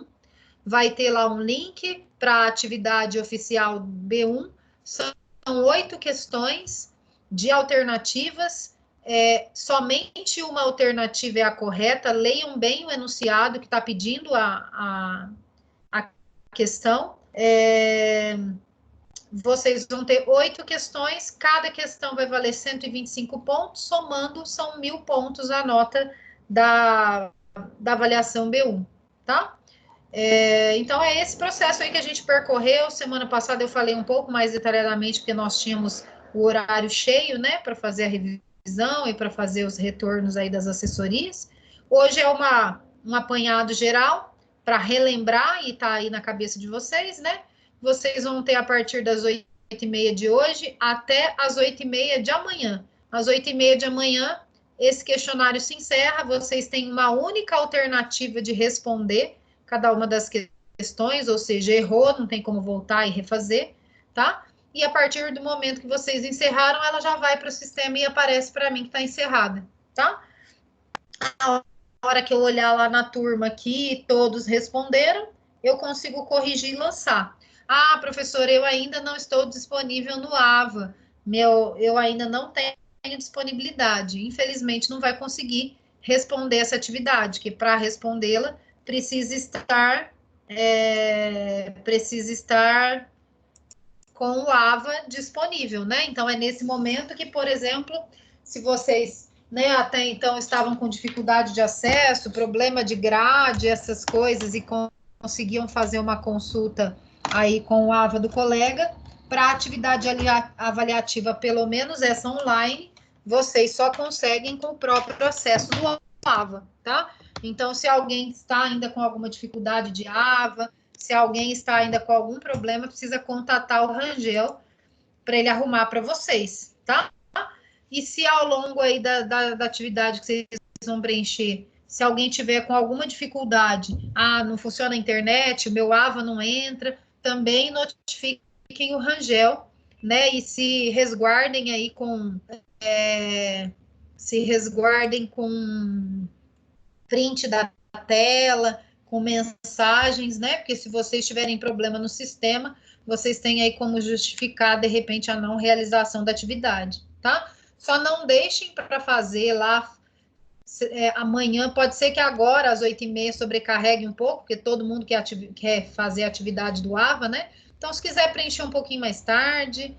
Vai ter lá um link para a atividade oficial B1. São 8 questões de alternativas. Somente uma alternativa é a correta. Leiam bem o enunciado que está pedindo a questão. Vocês vão ter 8 questões, cada questão vai valer 125 pontos, somando são 1.000 pontos a nota da avaliação B1, tá? Então, é esse processo aí que a gente percorreu. Semana passada eu falei um pouco mais detalhadamente, porque nós tínhamos o horário cheio, né, para fazer a revisão e para fazer os retornos aí das assessorias. Hoje é um apanhado geral para relembrar e tá aí na cabeça de vocês, né? Vocês vão ter a partir das 8h30 de hoje até as 8h30 de amanhã. Às 8h30 de amanhã, esse questionário se encerra, vocês têm uma única alternativa de responder cada uma das questões, ou seja, errou, não tem como voltar e refazer, tá? E a partir do momento que vocês encerraram, ela já vai para o sistema e aparece para mim que está encerrada, tá? A hora que eu olhar lá na turma que todos responderam, eu consigo corrigir e lançar. Ah, professora, eu ainda não estou disponível no AVA, eu ainda não tenho disponibilidade. Infelizmente, não vai conseguir responder essa atividade, que para respondê-la, precisa estar com o AVA disponível, né? Então, é nesse momento que, por exemplo, se vocês né, até então estavam com dificuldade de acesso, problema de grade, essas coisas, e conseguiam fazer uma consulta aí com o AVA do colega. Para a atividade avaliativa, pelo menos essa online, vocês só conseguem com o próprio acesso do AVA, tá? Então, se alguém está ainda com alguma dificuldade de AVA, se alguém está ainda com algum problema, precisa contatar o Rangel para ele arrumar para vocês, tá? E se ao longo aí da atividade que vocês vão preencher, se alguém tiver com alguma dificuldade, não funciona a internet, o meu AVA não entra, também notifiquem o Rangel, né? E se resguardem aí se resguardem com print da tela, com mensagens, né? Porque se vocês tiverem problema no sistema, vocês têm aí como justificar, de repente, a não realização da atividade, tá? Só não deixem para fazer lá amanhã, pode ser que agora, às 8h30, sobrecarregue um pouco, porque todo mundo quer fazer a atividade do AVA, né? Então, se quiser preencher um pouquinho mais tarde,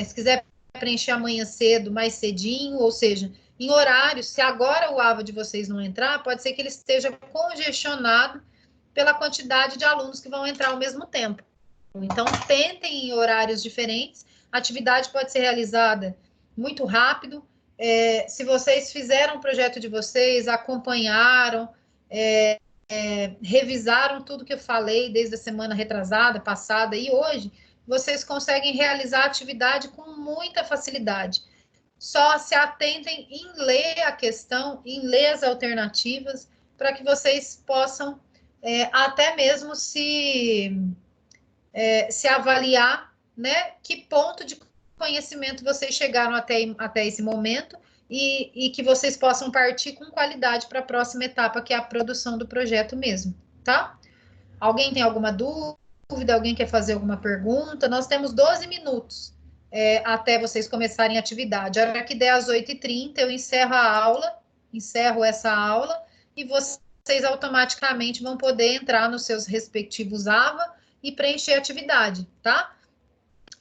se quiser preencher amanhã cedo, mais cedinho, ou seja, em horários, se agora o AVA de vocês não entrar, pode ser que ele esteja congestionado pela quantidade de alunos que vão entrar ao mesmo tempo. Então, tentem em horários diferentes. A atividade pode ser realizada muito rápido. Se vocês fizeram o projeto de vocês, acompanharam, revisaram tudo que eu falei desde a semana retrasada, passada e hoje, vocês conseguem realizar a atividade com muita facilidade. Só se atentem em ler a questão, em ler as alternativas, para que vocês possam até mesmo se avaliar, né, que ponto de conhecimento vocês chegaram até esse momento e que vocês possam partir com qualidade para a próxima etapa, que é a produção do projeto mesmo, tá? Alguém tem alguma dúvida? Alguém quer fazer alguma pergunta? Nós temos 12 minutos até vocês começarem a atividade. A hora que der às 8h30, eu encerro essa aula, e vocês automaticamente vão poder entrar nos seus respectivos AVA e preencher a atividade, tá?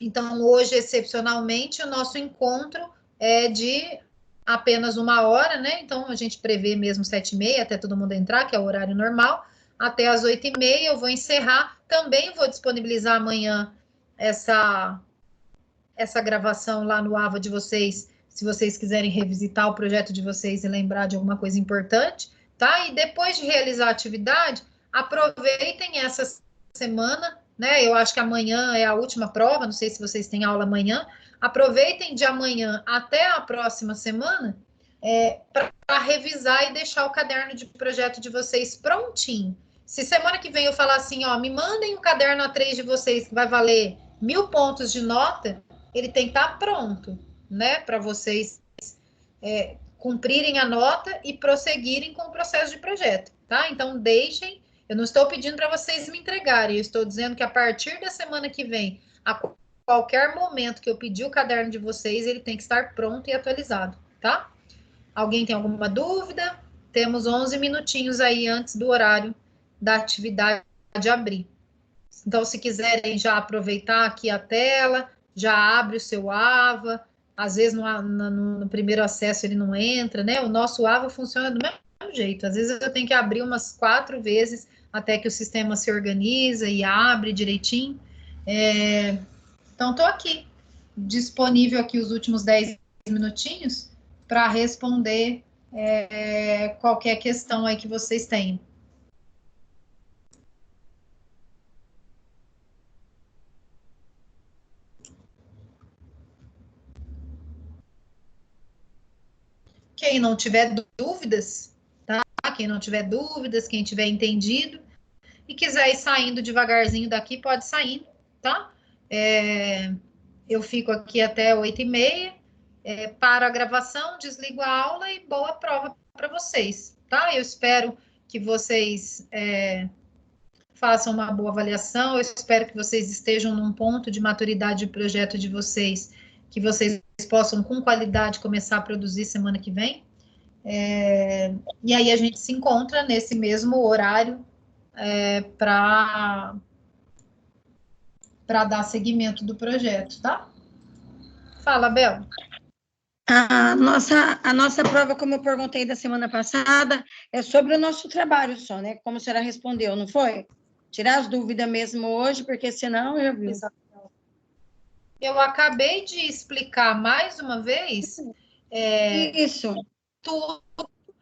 Então, hoje, excepcionalmente, o nosso encontro é de apenas 1 hora, né? Então, a gente prevê mesmo 7h30, até todo mundo entrar, que é o horário normal. Até às 8h30 eu vou encerrar. Também vou disponibilizar amanhã essa gravação lá no AVA de vocês, se vocês quiserem revisitar o projeto de vocês e lembrar de alguma coisa importante, tá? E depois de realizar a atividade, aproveitem essa semana, né? Eu acho que amanhã é a última prova, não sei se vocês têm aula amanhã. Aproveitem de amanhã até a próxima semana para revisar e deixar o caderno de projeto de vocês prontinho. Se semana que vem eu falar assim, ó, me mandem o caderno A3 de vocês, que vai valer 1000 pontos de nota, ele tem que estar pronto, né? Para vocês cumprirem a nota e prosseguirem com o processo de projeto, tá? Então, deixem. Eu não estou pedindo para vocês me entregarem, eu estou dizendo que a partir da semana que vem, a qualquer momento que eu pedir o caderno de vocês, ele tem que estar pronto e atualizado, tá? Alguém tem alguma dúvida? Temos 11 minutinhos aí antes do horário da atividade abrir. Então, se quiserem já aproveitar aqui a tela, já abre o seu AVA. Às vezes no primeiro acesso ele não entra, né? O nosso AVA funciona do mesmo jeito. Às vezes eu tenho que abrir umas 4 vezes até que o sistema se organiza e abre direitinho. Então, estou aqui, disponível aqui os últimos 10 minutinhos para responder qualquer questão aí que vocês tenham. Quem não tiver dúvidas, tá? Quem não tiver dúvidas, quem tiver entendido e quiser ir saindo devagarzinho daqui, pode sair, tá? Eu fico aqui até 8h30, paro a gravação, desligo a aula e boa prova para vocês, tá? Eu espero que vocês façam uma boa avaliação, eu espero que vocês estejam num ponto de maturidade de projeto de vocês, que vocês possam, com qualidade, começar a produzir semana que vem. E aí a gente se encontra nesse mesmo horário para dar seguimento do projeto, tá? Fala, Bel. A nossa prova, como eu perguntei da semana passada, é sobre o nosso trabalho só, né? Como a senhora respondeu, não foi? Tirar as dúvidas mesmo hoje, porque senão eu vi. Eu acabei de explicar mais uma vez, Isso, tudo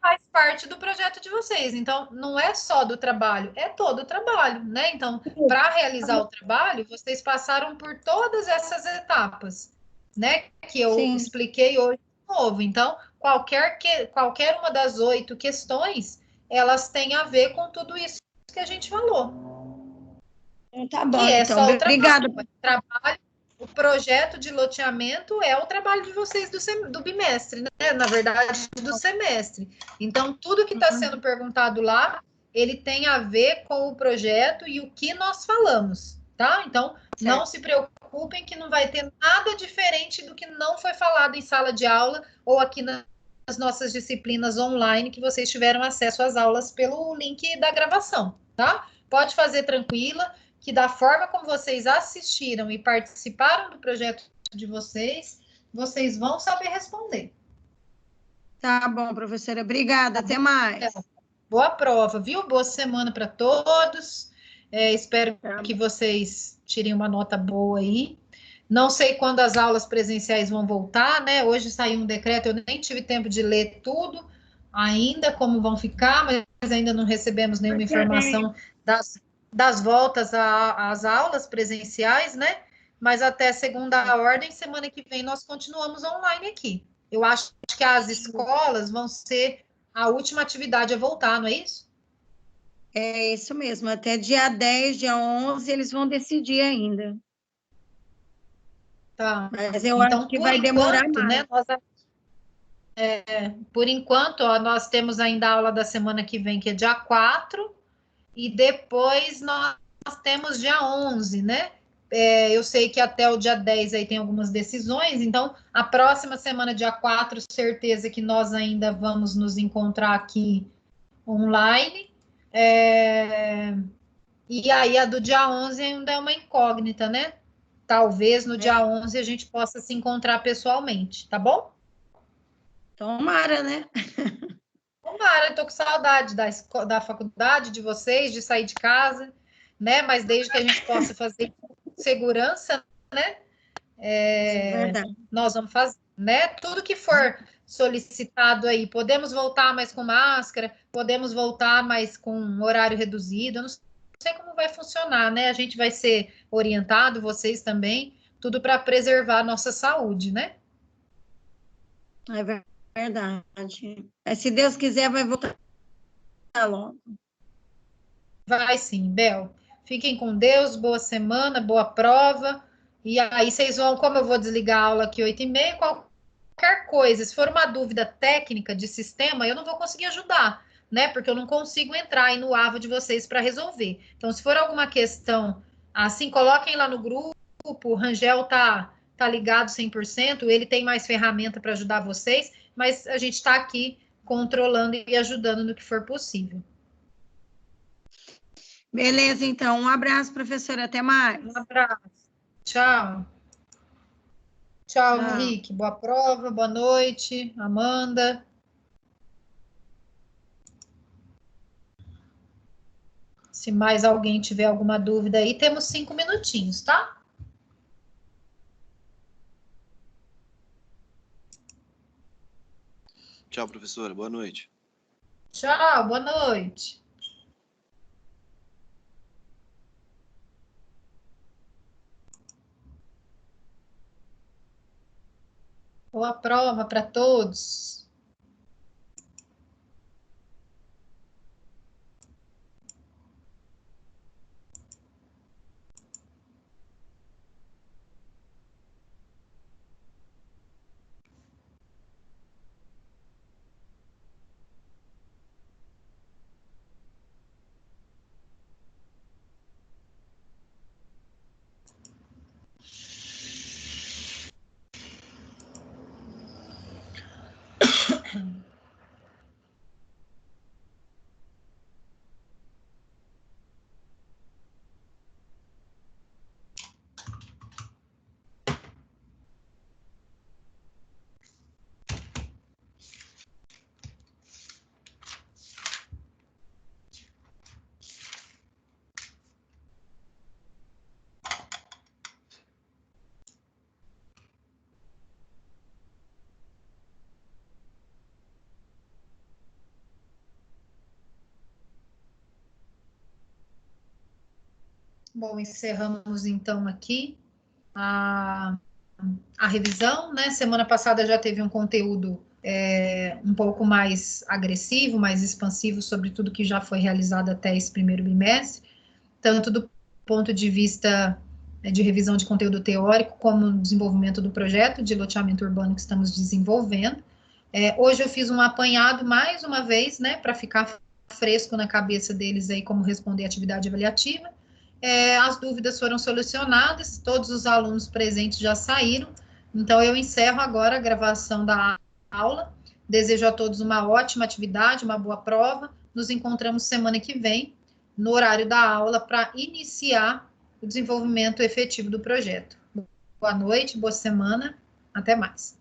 faz parte do projeto de vocês. Então, não é só do trabalho, é todo o trabalho, né? Então, para realizar o trabalho, vocês passaram por todas essas etapas, né? Que eu sim. expliquei hoje de novo. Então, qualquer uma das 8 questões, elas têm a ver com tudo isso que a gente falou. Tá bom, Que é então. só o Obrigada. trabalho. O projeto de loteamento é o trabalho de vocês do bimestre, né? Na verdade, do semestre. Então, tudo que está sendo perguntado lá, ele tem a ver com o projeto e o que nós falamos, tá? Então, não se preocupem que não vai ter nada diferente do que não foi falado em sala de aula ou aqui nas nossas disciplinas online que vocês tiveram acesso às aulas pelo link da gravação, tá? Pode fazer tranquila, que da forma como vocês assistiram e participaram do projeto de vocês, vocês vão saber responder. Tá bom, professora. Obrigada. Até mais. Boa prova, viu? Boa semana para todos. Espero que vocês tirem uma nota boa aí. Não sei quando as aulas presenciais vão voltar, né? Hoje saiu um decreto, eu nem tive tempo de ler tudo ainda, como vão ficar, mas ainda não recebemos nenhuma informação das voltas às aulas presenciais, né? Mas até segunda ordem, semana que vem nós continuamos online aqui. Eu acho que as escolas vão ser a última atividade a voltar, não é isso? É isso mesmo. Até dia 10, dia 11, eles vão decidir ainda. Tá. Mas eu acho Então, que por vai demorar enquanto, mais. né? Por enquanto, ó, nós temos ainda a aula da semana que vem, que é dia 4, e depois nós temos dia 11, né? Eu sei que até o dia 10 aí tem algumas decisões, então a próxima semana, dia 4, certeza que nós ainda vamos nos encontrar aqui online. E aí a do dia 11 ainda é uma incógnita, né? Talvez no dia 11 a gente possa se encontrar pessoalmente, tá bom? Tomara, né? Tomara, eu tô com saudade da faculdade, de vocês, de sair de casa, né? Mas desde que a gente possa fazer com segurança, né? Verdade. Nós vamos fazer, né? Tudo que for solicitado aí, podemos voltar mais com máscara, podemos voltar mais com horário reduzido, eu não sei como vai funcionar, né? A gente vai ser orientado, vocês também, tudo para preservar a nossa saúde, né? É verdade. Mas, se Deus quiser, vai voltar logo. Vai sim, Bel. Fiquem com Deus, boa semana, boa prova. E aí vocês vão, como eu vou desligar a aula aqui 8h30, qualquer coisa, se for uma dúvida técnica de sistema, eu não vou conseguir ajudar, né? Porque eu não consigo entrar aí no AVA de vocês para resolver. Então, se for alguma questão, assim, coloquem lá no grupo, o Rangel tá ligado 100%, ele tem mais ferramenta para ajudar vocês, mas a gente está aqui controlando e ajudando no que for possível. Beleza, então. Um abraço, professora. Até mais. Um abraço. Tchau. Tchau, Henrique. Boa prova, boa noite. Amanda. Se mais alguém tiver alguma dúvida aí, temos 5 minutinhos, tá? Tchau, professora. Boa noite. Tchau, boa noite. Boa prova para todos. Bom, encerramos então aqui a revisão, né? Semana passada já teve um conteúdo um pouco mais agressivo, mais expansivo sobre tudo que já foi realizado até esse primeiro bimestre, tanto do ponto de vista de revisão de conteúdo teórico, como no desenvolvimento do projeto de loteamento urbano que estamos desenvolvendo. Hoje eu fiz um apanhado, mais uma vez, né, para ficar fresco na cabeça deles aí como responder a atividade avaliativa. As dúvidas foram solucionadas, todos os alunos presentes já saíram, então eu encerro agora a gravação da aula. Desejo a todos uma ótima atividade, uma boa prova. Nos encontramos semana que vem, no horário da aula, para iniciar o desenvolvimento efetivo do projeto. Boa noite, boa semana, até mais.